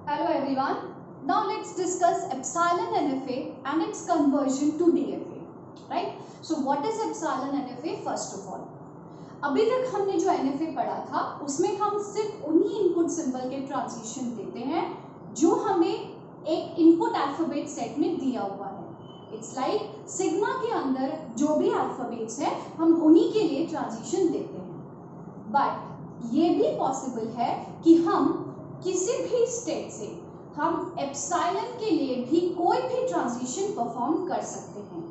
Hello everyone. Now let's discuss epsilon NFA and its conversion to DFA. Right? So what is epsilon NFA first of all? अभी तक हमने जो NFA पढ़ा था उसमें हम सिर्फ उन्हीं इनपुट सिंबल के ट्रांजिशन देते हैं जो हमें एक इनपुट अल्फाबेट सेट में दिया हुआ है। इट्स लाइक सिग्मा के अंदर जो भी अल्फाबेट्स हैं हम उन्हीं के लिए ट्रांजिशन देते हैं। बट ये भी पॉसिबल है कि हम किसी भी स्टेट से हम एप्सिलॉन के लिए भी कोई भी ट्रांजिशन परफॉर्म कर सकते हैं।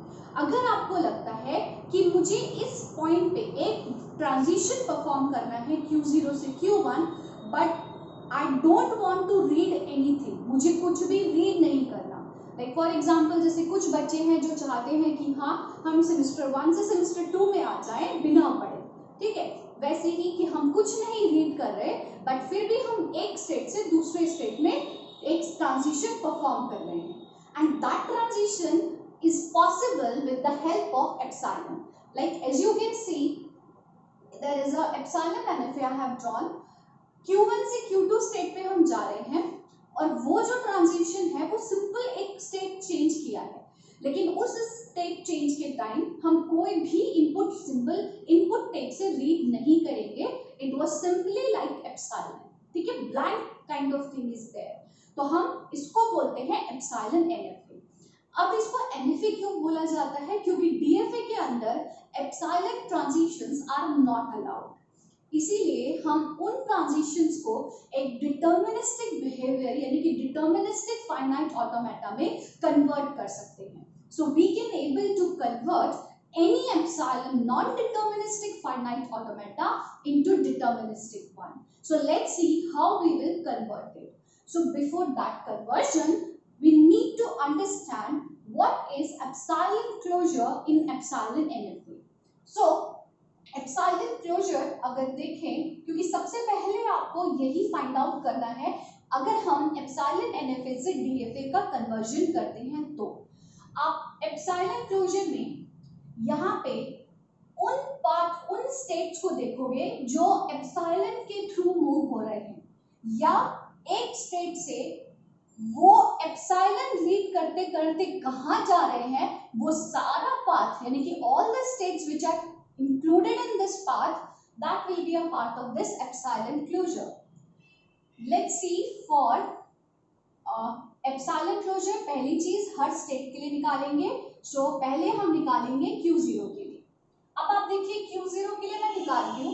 अगर आपको लगता है कि मुझे इस पॉइंट पे एक ट्रांजिशन परफॉर्म करना है Q0 से Q1 but I don't want to read anything, मुझे कुछ भी रीड नहीं करना। लाइक फॉर एग्जांपल जैसे कुछ बच्चे हैं जो चाहते हैं कि हाँ हम सेमेस्टर 1 से सेमेस्टर 2 में आ जाएं बिना पढ़े, ठीक है, वैसे ही कि हम कुछ नहीं रीड कर रहे बट फिर भी हम एक स्टेट से दूसरे स्टेट में एक ट्रांजिशन परफॉर्म कर रहे हैं and that transition is possible with the help of epsilon. Like as you can see, there is a epsilon NFA I have drawn. Q1 से Q2 स्टेट पे हम जा रहे हैं और वो जो ट्रांजिशन है वो सिंपल एक स्टेट चेंज किया है, लेकिन उस स्टेट चेंज के टाइम हम कोई भी इनपुट सिंबल इनपुट टेक से रीड नहीं करेंगे। It was simply like epsilon, ठीक है, blank kind of thing is there, तो हम इसको बोलते हैं एप्सिलॉन NFA। अब इसको NFA क्यों बोला जाता है? क्योंकि DFA के अंदर epsilon transitions are not allowed, इसीलिए हम उन ट्रांजिशंस को एक डिटर्मिनिस्टिक बिहेवियर यानी कि डिटर्मिनिस्टिक फाइनाइट ऑटोमेटा में कन्वर्ट कर सकते हैं। So we can able to convert any epsilon non-deterministic finite automata into deterministic one. So let's see how we will convert it. So before that conversion, we need to understand what is epsilon closure in epsilon NFA. So epsilon closure अगर देखें, क्योंकि सबसे पहले आपको यही find out करना है अगर हम एप्सिलॉन NFA से DFA का कन्वर्जन करते हैं तो आप एप्सिलॉन क्लोजर में यहाँ पे उन स्टेट्स को देखोगे जो एप्सिलॉन के थ्रू मूव हो रहे हैं या एक स्टेट से वो एप्सिलॉन रीड करते करते कहाँ जा रहे हैं वो सारा पाथ यानी कि all the states which are included in this path that will be a part of this epsilon closure. Let's see for epsilon closure पहली चीज हर स्टेट के लिए निकालेंगे। सो पहले हम निकालेंगे Q0 के लिए। अब आप देखिए Q0 के लिए मैं निकालती हूँ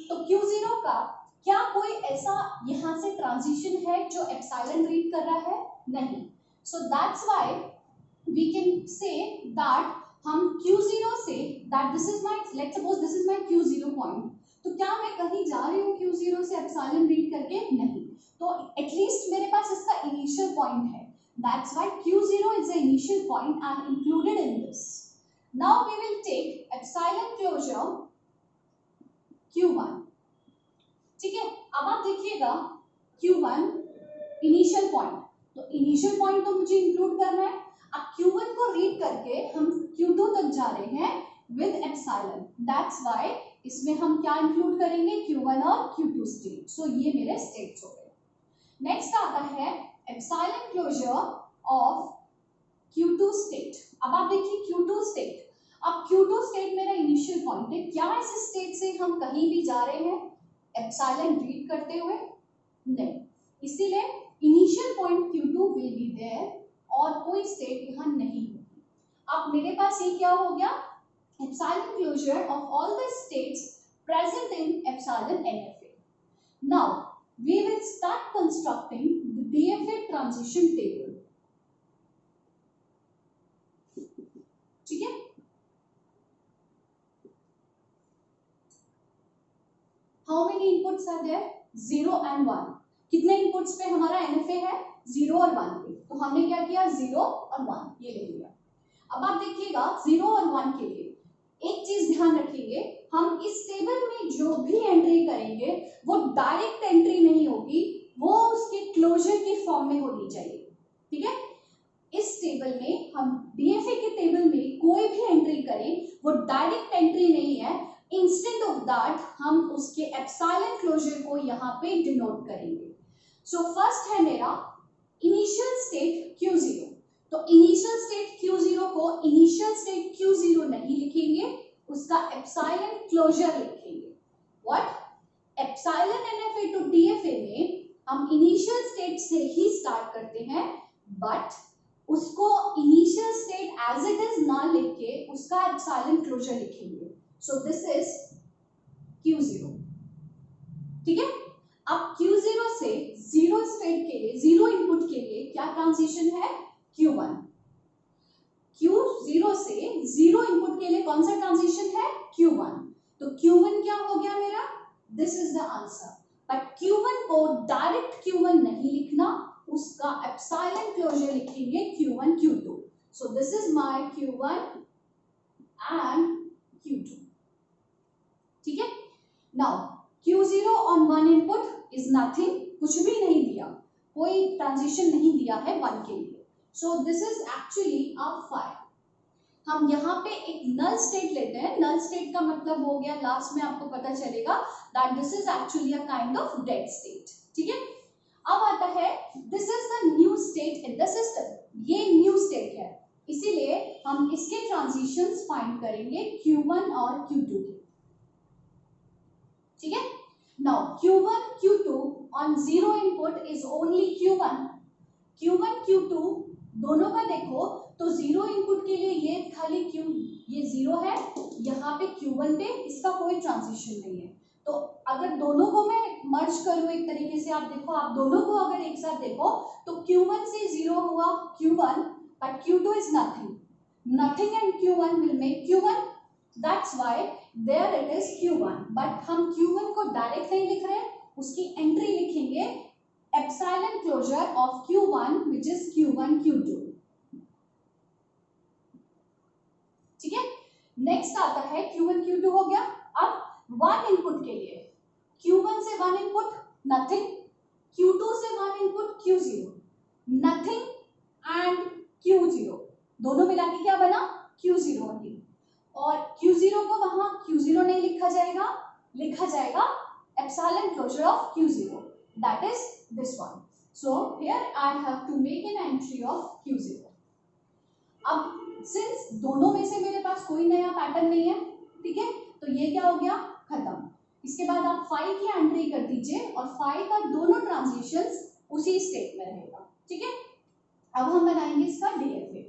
तो Q0 का क्या कोई ऐसा यहाँ से ट्रांजिशन है जो एप्सिलॉन रीड कर रहा है? नहीं। So that's why we can say that हम Q0 से that this is my, let's suppose this is my Q0 point, तो क्या मैं कहीं जा रही हूँ Q0 से एप्सिलॉन रीड करके? नहीं, तो एटलीस्ट मेरे पास इसका इनिशियल पॉइंट है, that's why Q0 is the initial point and included in this. Now we will take epsilon closure Q1, ठीक है। अब आप देखिएगा Q1 इनिशियल पॉइंट, तो इनिशियल पॉइंट तो मुझे इंक्लूड करना है। अब Q1 को रीड करके हम Q2 तक जा रहे हैं विद एप्सिलॉन, दैट्स व्हाई इसमें हम क्या इंक्लूड करेंगे? Q1 और Q2 स्टेट। सो ये मेरे स्टेट्स हो गए। नेक्स्ट आता है epsilon closure of Q2 state. अब आप देखिए Q2 स्टेट, अब Q2 स्टेट मेरा इनिशियल पॉइंट है, क्या इस स्टेट से हम कहीं भी जा रहे हैं एप्सिलॉन रीड करते हुए? नहीं, इसीलिए initial point Q2 will be there और कोई स्टेट यहाँ नहीं होगी। अब मेरे पास ये क्या हो गया? epsilon closure of all the states present in epsilon NFA. Now we will start constructing the DFA transition table. ठीक है, how many inputs are there? 0 and 1. कितने इनपुट्स पे हमारा NFA है? 0 और 1 पे, तो हमने क्या किया? 0 और 1 ये ले लिया। अब आप देखिएगा 0 और 1 के लिए एक चीज ध्यान रखिए, हम इस टेबल में जो भी एंट्री करेंगे वो डायरेक्ट एंट्री नहीं होगी, वो उसके क्लोजर की फॉर्म में होनी चाहिए, ठीक है। इस टेबल में हम DFA के टेबल में कोई भी एंट्री करें वो डायरेक्ट एंट्री नहीं है, इंस्टेड ऑफ दैट हम उसके एप्सिलॉन क्लोजर को यहाँ पे डिनोट करेंगे। सो फर्स्ट है मेरा इनिशियल स्टेट Q0, तो इनिशियल स्टेट Q0 को इनिशियल स्टेट Q0 नहीं लिखेंगे, उसका एप्सिलॉन क्लोजर लिखेंगे। What epsilon NFA to DFA में हम इनिशियल स्टेट से ही स्टार्ट करते हैं, बट उसको initial state as it is ना लिख के उसका एप्सिलॉन क्लोजर लिखेंगे। सो दिस इज Q0, ठीक है। अब Q0 से जीरो स्टेट के लिए, जीरो इनपुट के लिए क्या ट्रांजिशन है, Q1। Q0 से जीरो इनपुट के लिए कौन सा ट्रांजिशन है, Q1। तो Q1 क्या हो गया मेरा, this is the answer. But Q1 को डायरेक्ट Q1 नहीं लिखना, उसका एप्सिलॉन क्लोजर लिखेंगे Q1 Q2। So this is my Q1 and Q2, ठीक है। Now Q0 on one input is nothing, कुछ भी नहीं दिया, कोई ट्रांजिशन नहीं दिया है 1 के लिए। सो दिस इज एक्चुअली अ 5। हम यहाँ पे एक नल स्टेट लेते हैं। नल स्टेट का मतलब हो गया, लास्ट में आपको पता चलेगा that this is actually a kind of dead state, ठीक है। अब आता है this is the new state in the system, ये न्यू स्टेट है, इसीलिए हम इसके ट्रांजिशंस फाइंड करेंगे Q1 और Q2 के, ठीक है। Now Q1 Q2 on zero input is only Q1 Q2 दोनों का देखो तो जीरो इनपुट के लिए ये खाली ये जीरो है, यहाँ पे Q1 पे इसका कोई ट्रांजिशन नहीं है। तो अगर दोनों को मैं मर्ज करूँ एक तरीके से, आप देखो, आप दोनों को अगर एक साथ देखो तो Q1 से जीरो हुआ Q1, but Q2 is nothing and Q1 will make Q1, that's why there it is Q1। But हम Q1 को डायरेक्ट नहीं लिख रहे, उसकी एंट्री लिखेंगे epsilon closure of Q1 which is Q1 Q2, ठीक है। नेक्स्ट आता है Q1 Q2 हो गया। अब वन इनपुट के लिए Q1 से वन इनपुट नथिंग, Q2 से one input Q0 nothing and Q0, दोनों मिला के क्या बना, Q0 ओनली। और Q0 को वहां Q0 नहीं लिखा जाएगा, लिखा जाएगा epsilon closure of Q0, that is this one. So here I have to make an entry of Q0। अब सिंस दोनों में से मेरे पास कोई नया पैटर्न नहीं है, ठीक है, तो ये क्या हो गया, खत्म। इसके बाद आप 5 की एंट्री कर दीजिए और 5 का दोनों ट्रांजिशंस उसी स्टेट में रहेगा, ठीक है। अब हम बनाएंगे इसका DFA।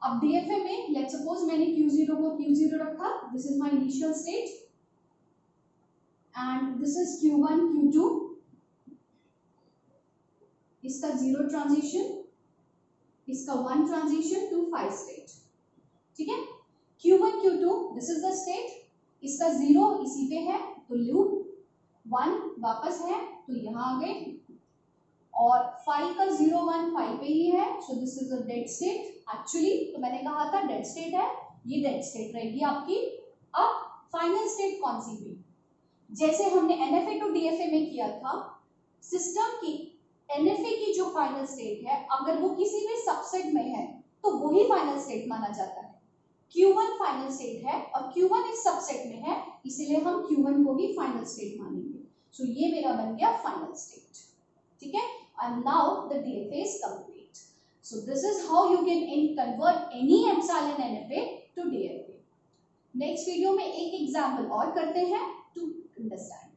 अब DFA में लेट्स सपोज मैंने Q0 को Q0 रखा, this is my initial state and this is Q1 Q2, इसका 0 ट्रांजिशन, इसका 1 ट्रांजिशन टू 5 स्टेट, ठीक है। Q1 Q2 this is the state, इसका 0 इसी पे है तो लूप 1 वापस है तो यहाँ आ गए, और 5 का 0 1 5 पे ही है, so this is a dead state actually. तो मैंने कहा था डेड स्टेट है, ये डेड स्टेट रहेगी आपकी। अब फाइनल स्टेट कौन सी हुई, जैसे हमने NFA टू DFA में किया था, सिस्टम की NFA की जो फाइनल स्टेट है अगर वो किसी भी सबसेट में है तो वही फाइनल स्टेट माना जाता है। Q1 फाइनल स्टेट है और Q1 इस सबसेट में है, इसीलिए हम Q1 को भी फाइनल स्टेट मानेंगे। सो ये मेरा बन गया फाइनल स्टेट, ठीक है। And now the DFA is complete. So this is how you can convert any epsilon NFA to DFA. Next video में एक एग्जाम्पल और करते हैं to understand.